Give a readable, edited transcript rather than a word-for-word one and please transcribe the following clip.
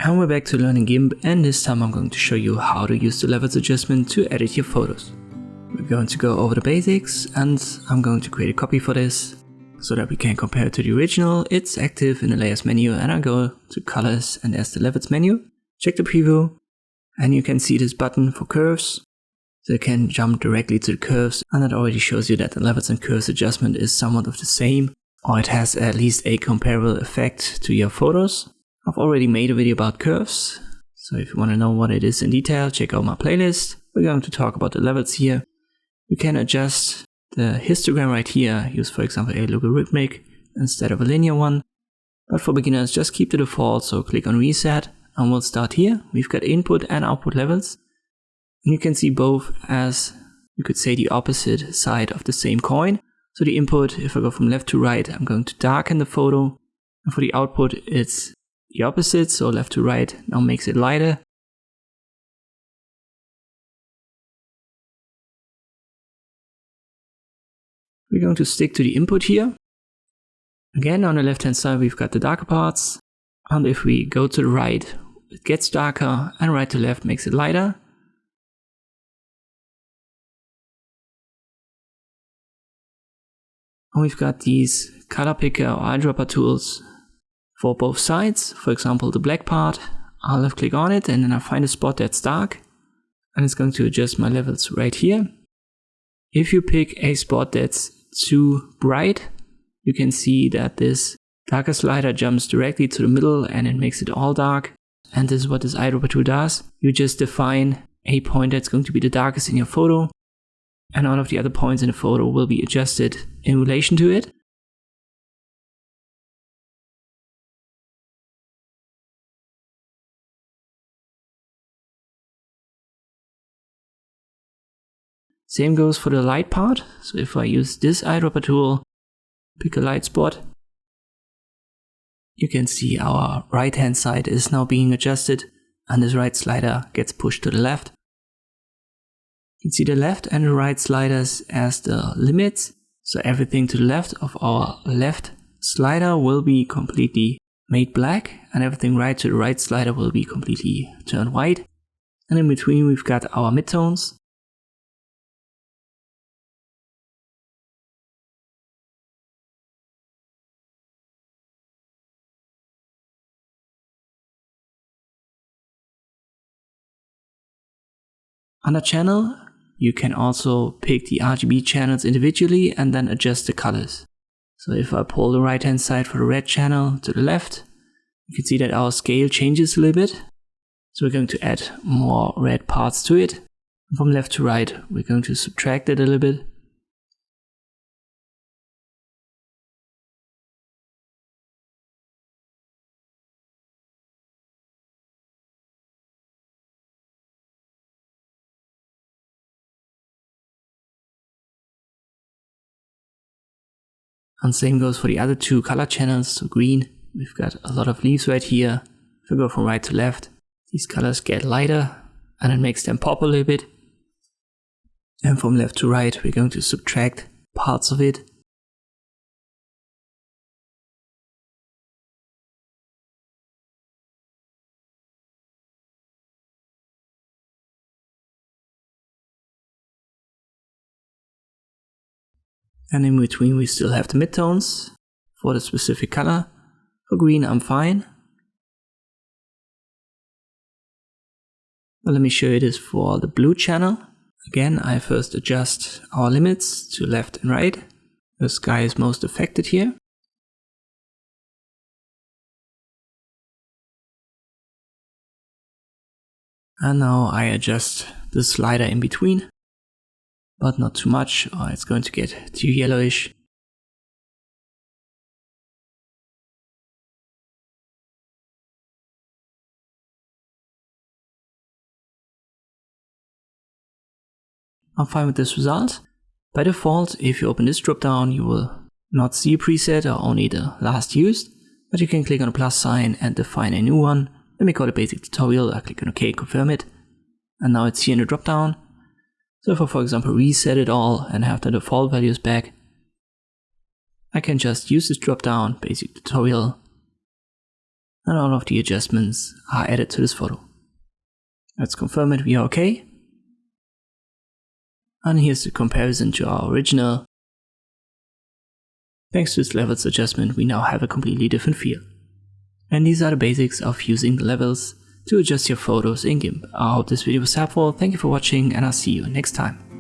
And we're back to learning Gimp, and this time I'm going to show you how to use the levels adjustment to edit your photos. We're going to go over the basics, and I'm going to create a copy for this so that we can compare it to the original. It's active in the layers menu, and I go to colors and there's the levels menu. Check the preview and you can see this button for curves. So you can jump directly to the curves, and that already shows you that the levels and curves adjustment is somewhat of the same, or it has at least a comparable effect to your photos. I've already made a video about curves, so if you want to know what it is in detail, check out my playlist. We're going to talk about the levels here. You can adjust the histogram right here, use for example a logarithmic instead of a linear one. But for beginners, just keep the default, so click on reset and we'll start here. We've got input and output levels. And you can see both as, you could say, the opposite side of the same coin. So the input, if I go from left to right, I'm going to darken the photo. And for the output, it's the opposite, so left to right now makes it lighter. We're going to stick to the input here. Again, on the left hand side we've got the darker parts, and if we go to the right it gets darker, and right to left makes it lighter. And we've got these color picker or eyedropper tools for both sides. For example, the black part, I'll left click on it and then I find a spot that's dark, and it's going to adjust my levels right here. If you pick a spot that's too bright, you can see that this darker slider jumps directly to the middle and it makes it all dark. And this is what this eyedropper tool does. You just define a point that's going to be the darkest in your photo, and all of the other points in the photo will be adjusted in relation to it. Same goes for the light part. So if I use this eyedropper tool, pick a light spot, you can see our right hand side is now being adjusted and this right slider gets pushed to the left. You can see the left and the right sliders as the limits. So everything to the left of our left slider will be completely made black, and everything right to the right slider will be completely turned white. And in between we've got our midtones. Under channel, you can also pick the RGB channels individually and then adjust the colors. So if I pull the right hand side for the red channel to the left, you can see that our scale changes a little bit. So we're going to add more red parts to it. And from left to right, we're going to subtract it a little bit. And same goes for the other two color channels. So green, we've got a lot of leaves right here. If we go from right to left, these colors get lighter and it makes them pop a little bit. And from left to right, we're going to subtract parts of it. And in between we still have the midtones for the specific color. For green I'm fine. Well, let me show you this for the blue channel. Again, I first adjust our limits to left and right. The sky is most affected here. And now I adjust the slider in between, but not too much or it's going to get too yellowish. I'm fine with this result. By default, if you open this drop down, you will not see a preset or only the last used, but you can click on the plus sign and define a new one. Let me call it basic tutorial. I click on OK, confirm it, and now it's here in the drop down. So if I, for example, reset it all and have the default values back, I can just use this drop down, basic tutorial, and all of the adjustments are added to this photo. Let's confirm it, we are okay. And here's the comparison to our original. Thanks to this levels adjustment, we now have a completely different feel. And these are the basics of using the levels to adjust your photos in Gimp. I hope this video was helpful, thank you for watching, and I'll see you next time.